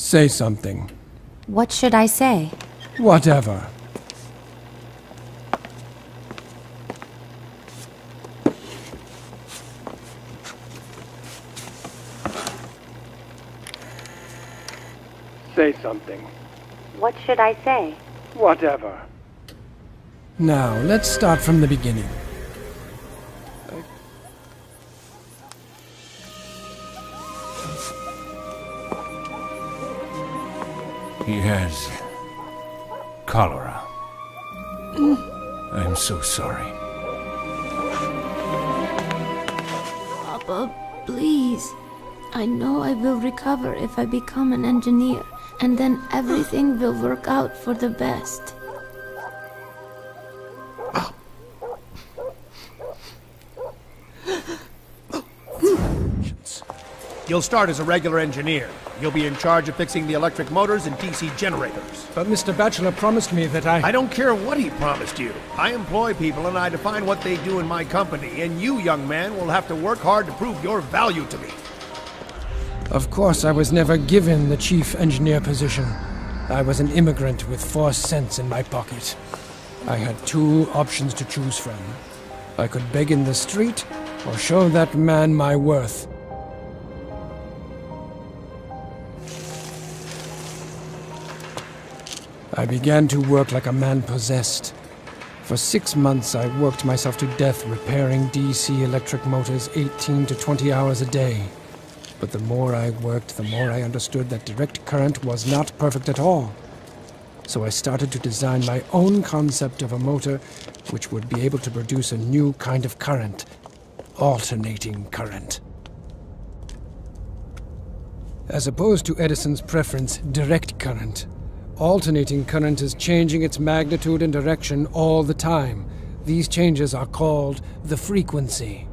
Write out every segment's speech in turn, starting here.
Say something. What should I say? Whatever. Say something. What should I say? Whatever. Now, let's start from the beginning. He has cholera. I'm so sorry. Papa, please. I know I will recover if I become an engineer, and then everything will work out for the best. You'll start as a regular engineer. You'll be in charge of fixing the electric motors and DC generators. But Mr. Batchelor promised me that I don't care what he promised you. I employ people and I define what they do in my company, and you, young man, will have to work hard to prove your value to me. Of course, I was never given the chief engineer position. I was an immigrant with 4 cents in my pocket. I had 2 options to choose from. I could beg in the street, or show that man my worth. I began to work like a man possessed. For 6 months, I worked myself to death repairing DC electric motors 18 to 20 hours a day. But the more I worked, the more I understood that direct current was not perfect at all. So I started to design my own concept of a motor which would be able to produce a new kind of current, alternating current. As opposed to Edison's preference, direct current, alternating current is changing its magnitude and direction all the time. These changes are called the frequency.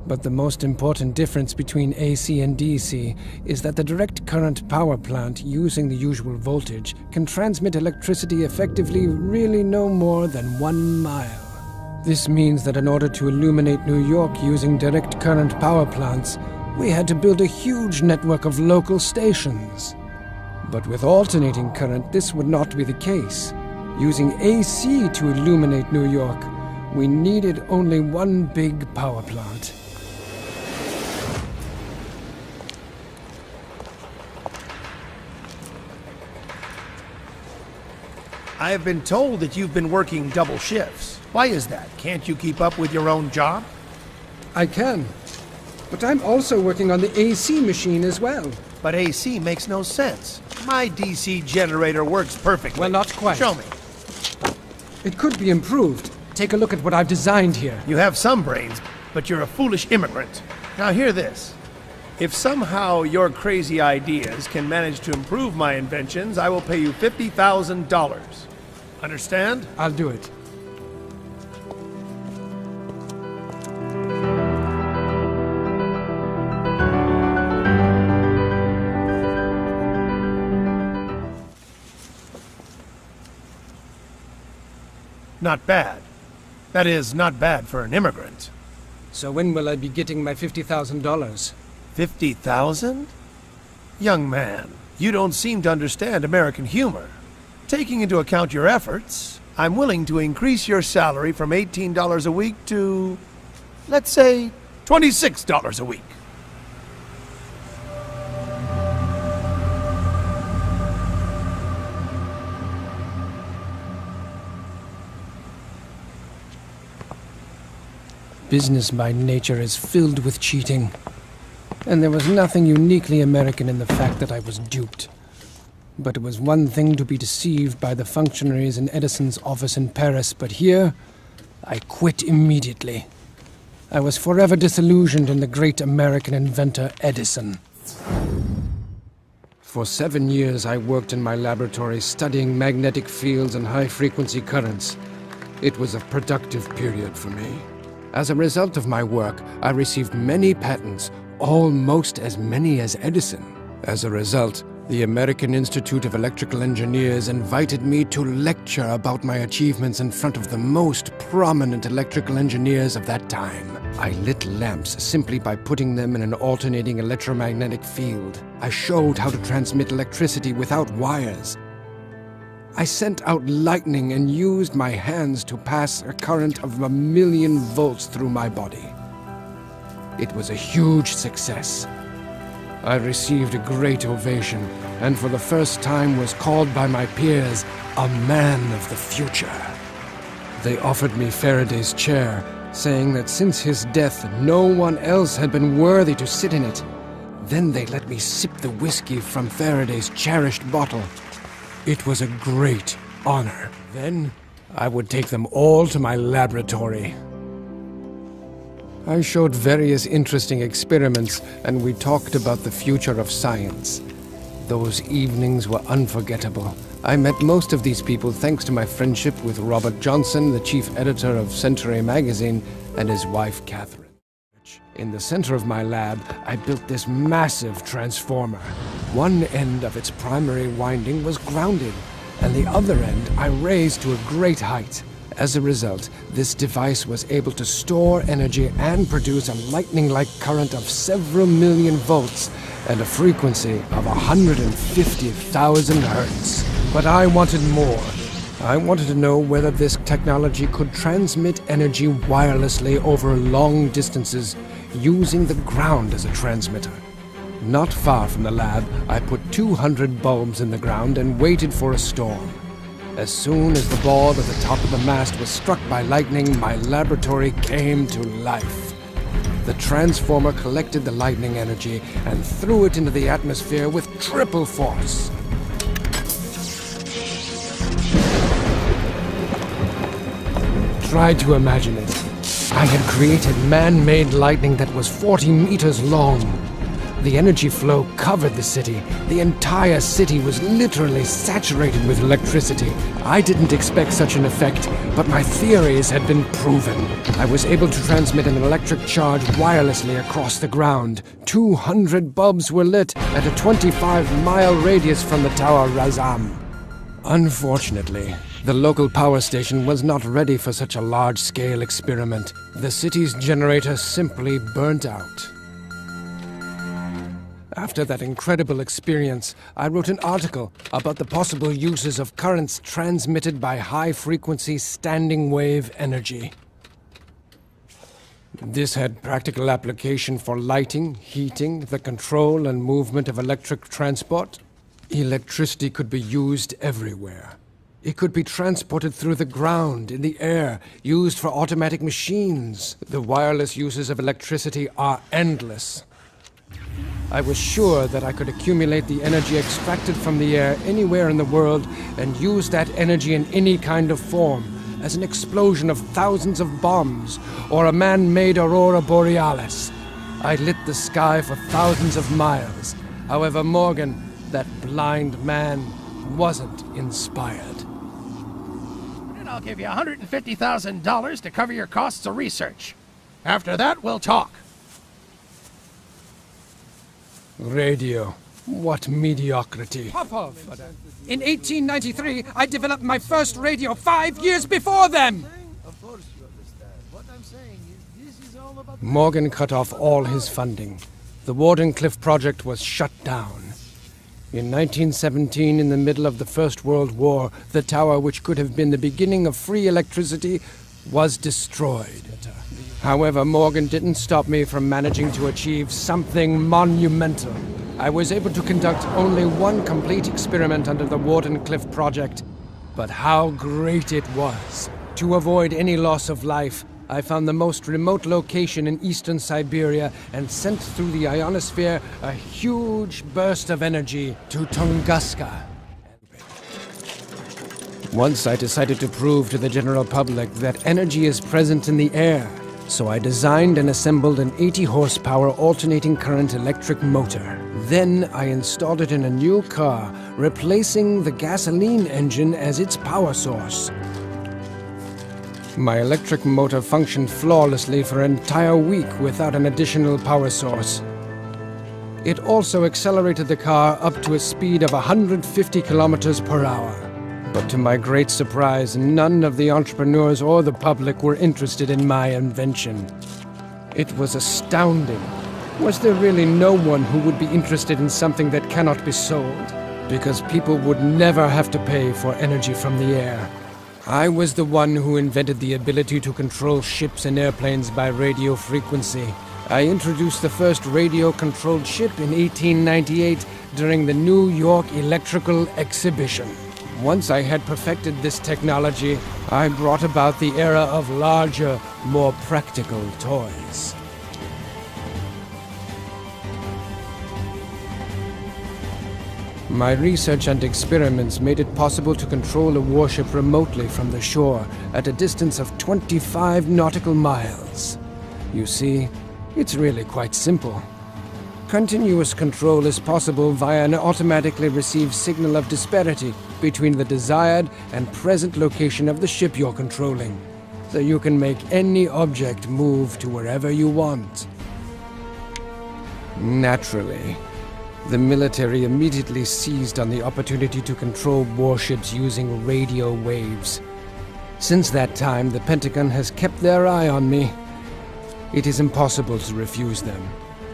But the most important difference between AC and DC is that the direct current power plant using the usual voltage can transmit electricity effectively really no more than 1 mile. This means that in order to illuminate New York using direct current power plants, we had to build a huge network of local stations. But with alternating current, this would not be the case. Using AC to illuminate New York, we needed only 1 big power plant. I have been told that you've been working double shifts. Why is that? Can't you keep up with your own job? I can. But I'm also working on the AC machine as well. But AC makes no sense. My DC generator works perfectly. Well, not quite. Show me. It could be improved. Take a look at what I've designed here. You have some brains, but you're a foolish immigrant. Now hear this. If somehow your crazy ideas can manage to improve my inventions, I will pay you $50,000. Understand? I'll do it. Not bad. That is, not bad for an immigrant. So when will I be getting my $50,000? 50,000? Young man, you don't seem to understand American humor. Taking into account your efforts, I'm willing to increase your salary from $18 a week to, let's say, $26 a week. Business by nature is filled with cheating. And there was nothing uniquely American in the fact that I was duped. But it was one thing to be deceived by the functionaries in Edison's office in Paris, but here, I quit immediately. I was forever disillusioned in the great American inventor Edison. For 7 years, I worked in my laboratory studying magnetic fields and high-frequency currents. It was a productive period for me. As a result of my work, I received many patents, almost as many as Edison. As a result, the American Institute of Electrical Engineers invited me to lecture about my achievements in front of the most prominent electrical engineers of that time. I lit lamps simply by putting them in an alternating electromagnetic field. I showed how to transmit electricity without wires. I sent out lightning and used my hands to pass a current of 1,000,000 volts through my body. It was a huge success. I received a great ovation, and for the first time was called by my peers a man of the future. They offered me Faraday's chair, saying that since his death, no one else had been worthy to sit in it. Then they let me sip the whiskey from Faraday's cherished bottle. It was a great honor. Then I would take them all to my laboratory. I showed various interesting experiments, and we talked about the future of science. Those evenings were unforgettable. I met most of these people thanks to my friendship with Robert Johnson, the chief editor of Century magazine, and his wife, Catherine. In the center of my lab, I built this massive transformer. One end of its primary winding was grounded, and the other end I raised to a great height. As a result, this device was able to store energy and produce a lightning-like current of several million volts and a frequency of 150,000 hertz. But I wanted more. I wanted to know whether this technology could transmit energy wirelessly over long distances using the ground as a transmitter. Not far from the lab, I put 200 bulbs in the ground and waited for a storm. As soon as the ball at the top of the mast was struck by lightning, my laboratory came to life. The transformer collected the lightning energy and threw it into the atmosphere with triple force. Try to imagine it. I had created man-made lightning that was 40 meters long. The energy flow covered the city. The entire city was literally saturated with electricity. I didn't expect such an effect, but my theories had been proven. I was able to transmit an electric charge wirelessly across the ground. 200 bulbs were lit at a 25-mile radius from the Tower Razam. Unfortunately, the local power station was not ready for such a large-scale experiment. The city's generator simply burnt out. After that incredible experience, I wrote an article about the possible uses of currents transmitted by high-frequency standing wave energy. This had practical application for lighting, heating, the control and movement of electric transport. Electricity could be used everywhere. It could be transported through the ground, in the air, used for automatic machines. The wireless uses of electricity are endless. I was sure that I could accumulate the energy extracted from the air anywhere in the world and use that energy in any kind of form, as an explosion of thousands of bombs or a man-made aurora borealis. I lit the sky for thousands of miles. However, Morgan, that blind man, wasn't inspired. And I'll give you $150,000 to cover your costs of research. After that, we'll talk. Radio. What mediocrity. Popov! In 1893, I developed my first radio 5 years before them! Of course you understand. What I'm saying is this is all about... Morgan cut off all his funding. The Wardenclyffe project was shut down. In 1917, in the middle of the First World War, the tower, which could have been the beginning of free electricity, was destroyed. However, Morgan didn't stop me from managing to achieve something monumental. I was able to conduct only one complete experiment under the Wardenclyffe project, but how great it was! To avoid any loss of life, I found the most remote location in eastern Siberia and sent through the ionosphere a huge burst of energy to Tunguska. Once I decided to prove to the general public that energy is present in the air, so I designed and assembled an 80-horsepower alternating current electric motor. Then I installed it in a new car, replacing the gasoline engine as its power source. My electric motor functioned flawlessly for an entire week without an additional power source. It also accelerated the car up to a speed of 150 kilometers per hour. But to my great surprise, none of the entrepreneurs or the public were interested in my invention. It was astounding. Was there really no one who would be interested in something that cannot be sold? Because people would never have to pay for energy from the air. I was the one who invented the ability to control ships and airplanes by radio frequency. I introduced the first radio-controlled ship in 1898 during the New York Electrical Exhibition. Once I had perfected this technology, I brought about the era of larger, more practical toys. My research and experiments made it possible to control a warship remotely from the shore at a distance of 25 nautical miles. You see, it's really quite simple. Continuous control is possible via an automatically received signal of disparity between the desired and present location of the ship you're controlling, so you can make any object move to wherever you want. Naturally, the military immediately seized on the opportunity to control warships using radio waves. Since that time, the Pentagon has kept their eye on me. It is impossible to refuse them.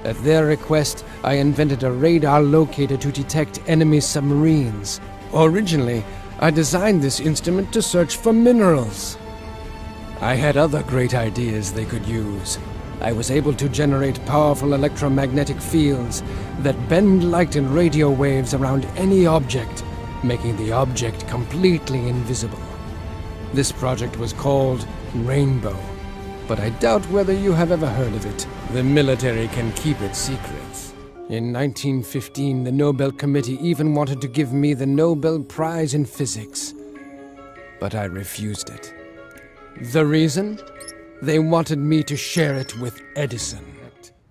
At their request, I invented a radar locator to detect enemy submarines. Originally, I designed this instrument to search for minerals. I had other great ideas they could use. I was able to generate powerful electromagnetic fields that bend light and radio waves around any object, making the object completely invisible. This project was called Rainbow, but I doubt whether you have ever heard of it. The military can keep its secrets. In 1915, the Nobel Committee even wanted to give me the Nobel Prize in Physics, but I refused it. The reason? They wanted me to share it with Edison.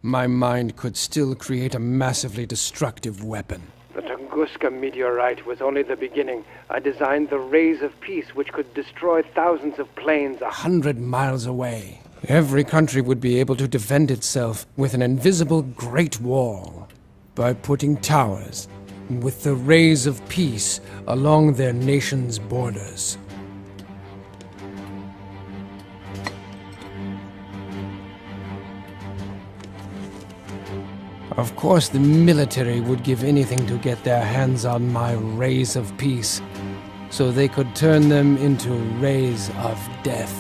My mind could still create a massively destructive weapon. The Tunguska meteorite was only the beginning. I designed the rays of peace which could destroy thousands of planes 100 miles away. Every country would be able to defend itself with an invisible Great Wall by putting towers with the rays of peace along their nation's borders. Of course, the military would give anything to get their hands on my rays of peace, so they could turn them into rays of death.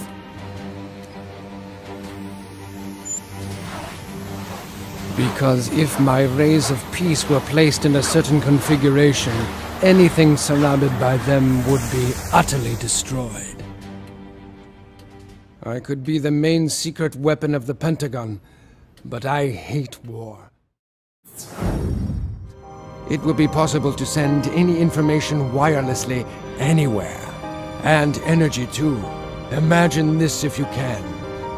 Because if my rays of peace were placed in a certain configuration, anything surrounded by them would be utterly destroyed. I could be the main secret weapon of the Pentagon, but I hate war. It will be possible to send any information wirelessly anywhere. And energy too. Imagine this if you can.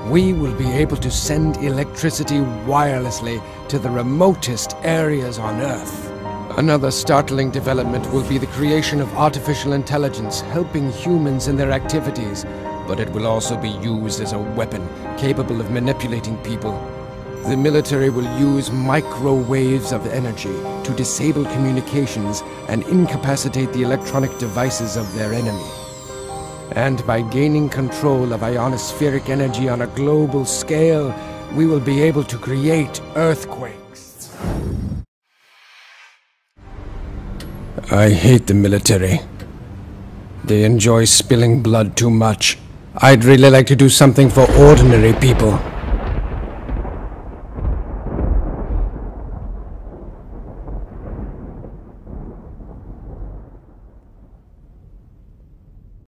We will be able to send electricity wirelessly to the remotest areas on Earth. Another startling development will be the creation of artificial intelligence helping humans in their activities, but it will also be used as a weapon capable of manipulating people. The military will use microwaves of energy to disable communications and incapacitate the electronic devices of their enemy. And by gaining control of ionospheric energy on a global scale, we will be able to create earthquakes. I hate the military. They enjoy spilling blood too much. I'd really like to do something for ordinary people.